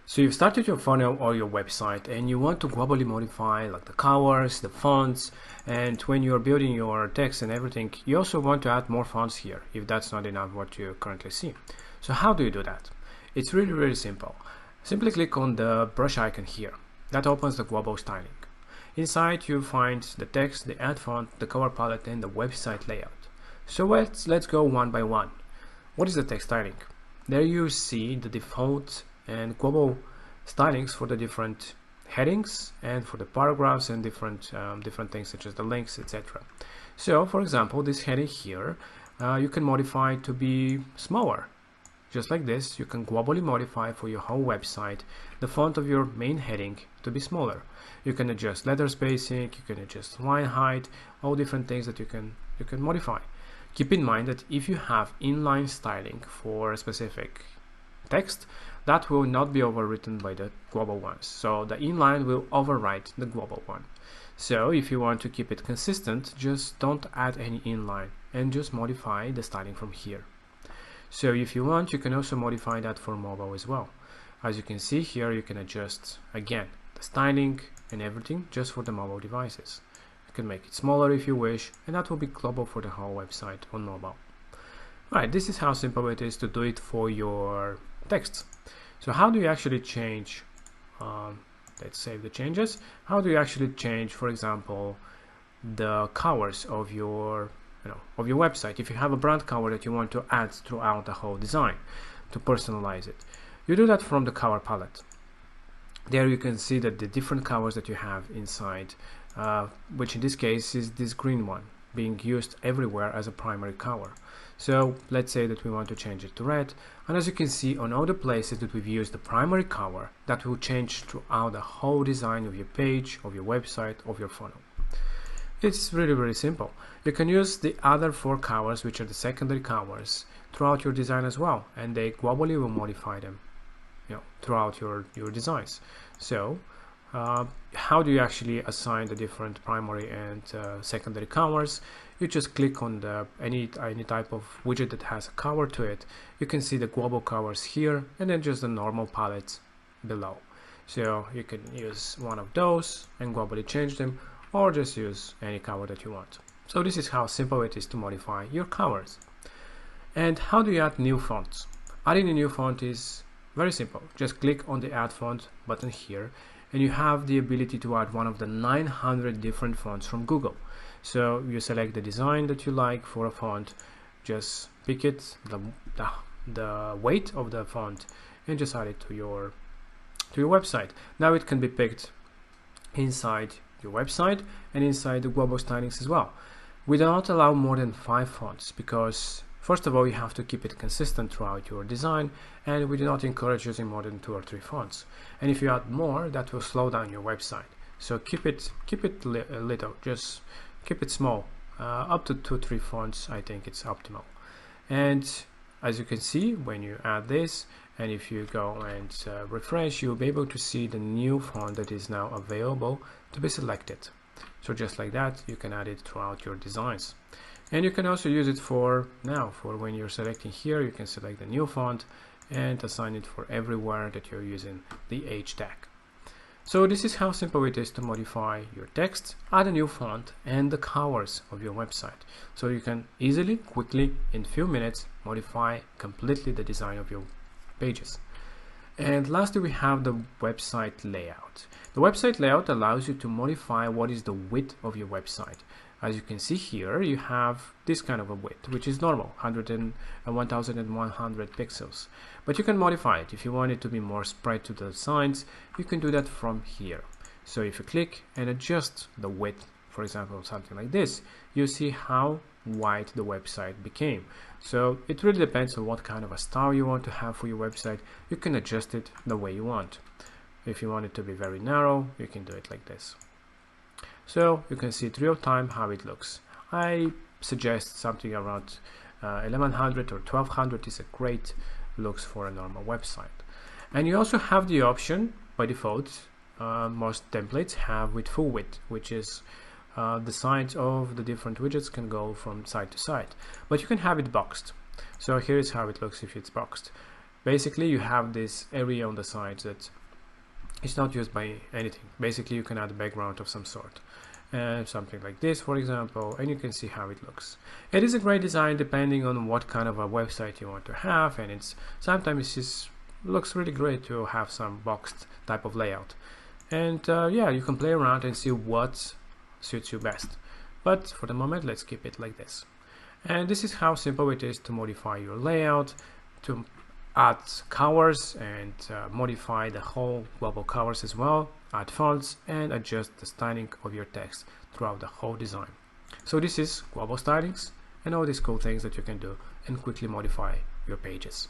So you've started your funnel or your website and you want to globally modify like the colors, the fonts, and when you're building your text and everything, you also want to add more fonts here if that's not enough what you currently see. So how do you do that? It's really simple. Simply click on the brush icon here. That opens the global styling. Inside you find the text, the add font, the color palette, and the website layout. So let's go one by one. What is the text styling? There you see the default and global stylings for the different headings and for the paragraphs and different things such as the links, etc. So for example, this heading here you can modify to be smaller. Just like this, you can globally modify for your whole website the font of your main heading to be smaller. You can adjust letter spacing, you can adjust line height, all different things that you can modify. Keep in mind that if you have inline styling for a specific text, that will not be overwritten by the global ones. So the inline will overwrite the global one. So if you want to keep it consistent, just don't add any inline and just modify the styling from here. So if you want, you can also modify that for mobile as well. As you can see here, you can adjust again the styling and everything just for the mobile devices. You can make it smaller if you wish, and that will be global for the whole website on mobile. Right, this is how simple it is to do it for your text. So how do you actually change, let's save the changes, how do you actually change, for example, the colors of your website? If you have a brand color that you want to add throughout the whole design to personalize it, you do that from the color palette. There you can see that the different colors that you have inside, which in this case is this green one being used everywhere as a primary color. So let's say that we want to change it to red, and as you can see on all the places that we've used the primary color, that will change throughout the whole design of your page, of your website, of your funnel. It's really simple. You can use the other 4 colors, which are the secondary colors, throughout your design as well, and they globally will modify them throughout your designs. So how do you actually assign the different primary and secondary colors? You just click on the any type of widget that has a color to it. You can see the global colors here, and then just the normal palettes below. So you can use one of those and globally change them, or just use any color that you want. So this is how simple it is to modify your colors. And how do you add new fonts? Adding a new font is very simple. Just click on the add font button here, and you have the ability to add one of the 900 different fonts from Google. So you select the design that you like for a font, just pick it, the weight of the font, and just add it to your website. Now it can be picked inside your website and inside the global stylings as well. We do not allow more than 5 fonts because first of all, you have to keep it consistent throughout your design, and we do not encourage using more than 2 or 3 fonts. And if you add more, that will slow down your website. So keep it little, just keep it small. Up to 2 or 3 fonts, I think it's optimal. And as you can see, when you add this, and if you go and refresh, you'll be able to see the new font that is now available to be selected. So just like that, you can add it throughout your designs. And you can also use it for when you're selecting here, you can select the new font and assign it for everywhere that you're using the H tag. So this is how simple it is to modify your text, add a new font, and the colors of your website. So you can easily, quickly, in few minutes, modify completely the design of your pages. And lastly, we have the website layout. The website layout allows you to modify what is the width of your website. As you can see here, you have this kind of a width, which is normal, 1100 pixels. But you can modify it. If you want it to be more spread to the sides, you can do that from here. So if you click and adjust the width, for example, something like this, you see how wide the website became. So it really depends on what kind of a style you want to have for your website. You can adjust it the way you want. If you want it to be very narrow, you can do it like this. So you can see it real time how it looks. I suggest something around 1100 or 1200 is a great looks for a normal website. And you also have the option by default, most templates have with full width, which is the sides of the different widgets can go from side to side, but you can have it boxed. So here is how it looks if it's boxed. Basically, you have this area on the side that is not used by anything. Basically, you can add a background of some sort, and something like this, for example, and you can see how it looks. It is a great design depending on what kind of a website you want to have, and it's sometimes it just looks really great to have some boxed type of layout. And yeah, you can play around and see what suits you best. But for the moment, let's keep it like this. And this is how simple it is to modify your layout, to add covers and modify the whole global covers as well, add fonts and adjust the styling of your text throughout the whole design. So this is global stylings and all these cool things that you can do and quickly modify your pages.